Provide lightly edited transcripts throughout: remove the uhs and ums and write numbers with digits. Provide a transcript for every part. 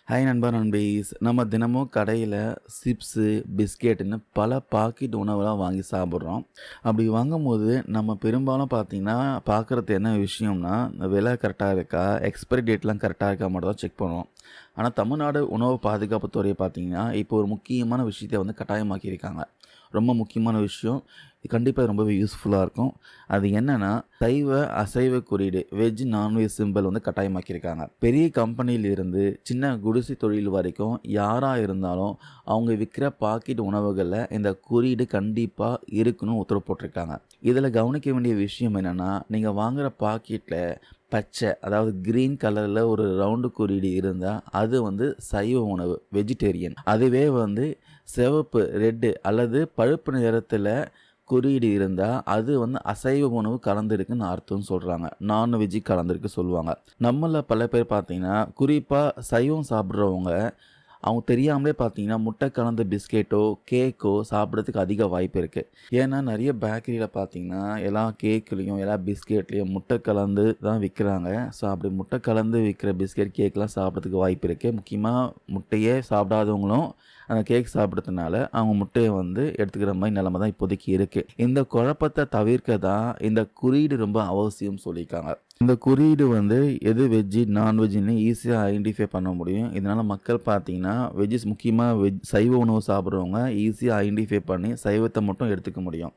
Hi நண்பா நண்பீஸ். நம்ம தினமும் கடையில சிப்ஸு, பிஸ்கெட்டுன்னு பல பாக்கெட் உணவுலாம் வாங்கி சாப்பிட்றோம். அப்படி வாங்கும்போது நம்ம பெரும்பாலும் பார்த்தீங்கன்னா, பார்க்குறது என்ன விஷயம்னா, இந்த விலை கரெக்ட்டா இருக்கா, எக்ஸ்பைரி டேட்லாம் கரெக்ட்டா இருக்கா மட்டும் தான் செக் பண்ணுவோம். ஆனா தமிழ்நாடு உணவு பாதுகாப்பு துறை பார்த்தீங்கன்னா, இப்போ ஒரு முக்கியமான விஷயத்த வந்து கட்டாயமாக்கியிருக்காங்க. ரொம்ப முக்கியமான விஷயம். இது கண்டிப்பா ரொம்பவே யூஸ்ஃபுல்லா இருக்கும். அது என்னன்னா, சைவ, அசைவ குறியீடு வெஜ், நான்வெஜ் சிம்பல் வந்து கட்டாயமாக்கியிருக்காங்க. பெரிய கம்பெனியிலிருந்து சின்ன குடிசை தொழில் வரைக்கும் யாரா இருந்தாலும், அவங்க விக்கிற பாக்கெட் உணவுகள்ல இந்த குறியீடு கண்டிப்பா இருக்கணும்னு உத்தரவு போட்டிருக்காங்க. இதில கவனிக்க வேண்டிய விஷயம் என்னன்னா, நீங்க வாங்குற பாக்கெட்ல பச்சை, அதாவது கிரீன் கலர்ல ஒரு ரவுண்டு குறியீடு இருந்தா, அது வந்து சைவ உணவு, வெஜிடேரியன். அதுவே வந்து சிவப்பு, ரெட்டு அல்லது பழுப்பு நிறத்தில குறியீடு இருந்தா, அது வந்து அசைவ உணவு கலந்திருக்குன்னு அர்த்தம்னு சொல்றாங்க. நான்வெஜ் கலந்திருக்கு சொல்லுவாங்க. நம்மள பல பேர் பார்த்தீங்கன்னா, குறிப்பா சைவம் சாப்பிடுறவங்க, அவங்க தெரியாமலே பார்த்தீங்கன்னா, முட்டை கலந்த பிஸ்கெட்டோ, கேக்கோ சாப்பிடுறதுக்கு அதிக வாய்ப்பு இருக்கு. ஏன்னா, நெறைய பேக்கரியில பார்த்தீங்கன்னா, எல்லா கேக்லயும், எல்லா பிஸ்கெட்லயும் முட்டை கலந்து தான் விக்கிறாங்க. ஸோ, அப்படி முட்டை கலந்து விக்கிற பிஸ்கெட், கேக்லாம் சாப்பிடுறதுக்கு வாய்ப்பு இருக்கு. முக்கியமா முட்டையே சாப்பிடாதவங்களும் அந்த கேக் சாப்பிடுறதுனால, அவங்க முட்டைய வந்து எடுத்துக்கிற மாரி நெலைமை தான் இப்போதைக்கு இருக்கு. இந்த குழப்பத்த தவிர்க்க தான் இந்த குறியீடு ரொம்ப அவசியம்னு சொல்லியிருக்காங்க. இந்த குறியீடு வந்து எது வெஜ்ஜு, நான்வெஜ்ஜுன்னு ஈஸியா ஐடென்டிஃபை பண்ண முடியும். இதனால மக்கள் பார்த்தீங்கன்னா, முக்கியமா சைவ உணவு சாப்பிடுறவங்க ஈஸியா ஐடென்டிஃபை பண்ணி சைவத்த மட்டும் எடுத்துக்க முடியும்.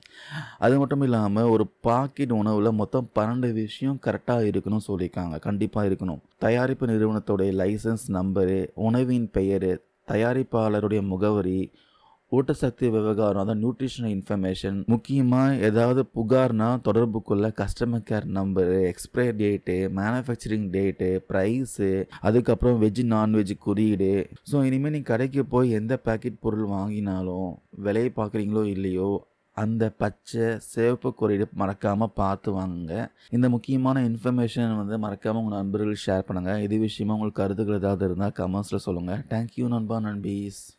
அது மட்டும் இல்லாம ஒரு பாக்கெட் உணவுல மொத்தம் 12 விஷயம் கரெக்ட்டா இருக்கணும்னு சொல்லியிருக்காங்க. கண்டிப்பா இருக்கணும். தயாரிப்பு நிறுவனத்துடைய லைசென்ஸ் நம்பரு, உணவின் பெயரு, தயாரிப்பாளருடைய முகவரி, ஊட்டச்சத்து விவகாரம், அதான் நியூட்ரிஷனல் இன்ஃபர்மேஷன், முக்கியமா ஏதாவது புகார்னா தொடர்பு கொள்ள customer care number, expiry date, manufacturing date, price, அதுக்கப்புறம் வெஜ், நான்வெஜ் குறியீடு. ஸோ இனிமே நீங்க கடைக்கு போய் எந்த பேக்கெட் பொருள் வாங்கினாலும், விலைய பார்க்குறீங்களோ இல்லையோ, அந்த பச்சை, சிவப்பு குறியீடு மறக்காம பார்த்து வாங்குங்க. இந்த முக்கியமான இன்ஃபர்மேஷன் வந்து மறக்காம உங்க நண்பர்களுக்கு ஷேர் பண்ணுங்க. இது விஷயமா உங்களுக்கு கருத்துக்கள் ஏதாவது இருந்தா கமெண்ட்ஸ்ல சொல்லுங்க. தேங்க் யூ நண்பா, நண்பீஸ்.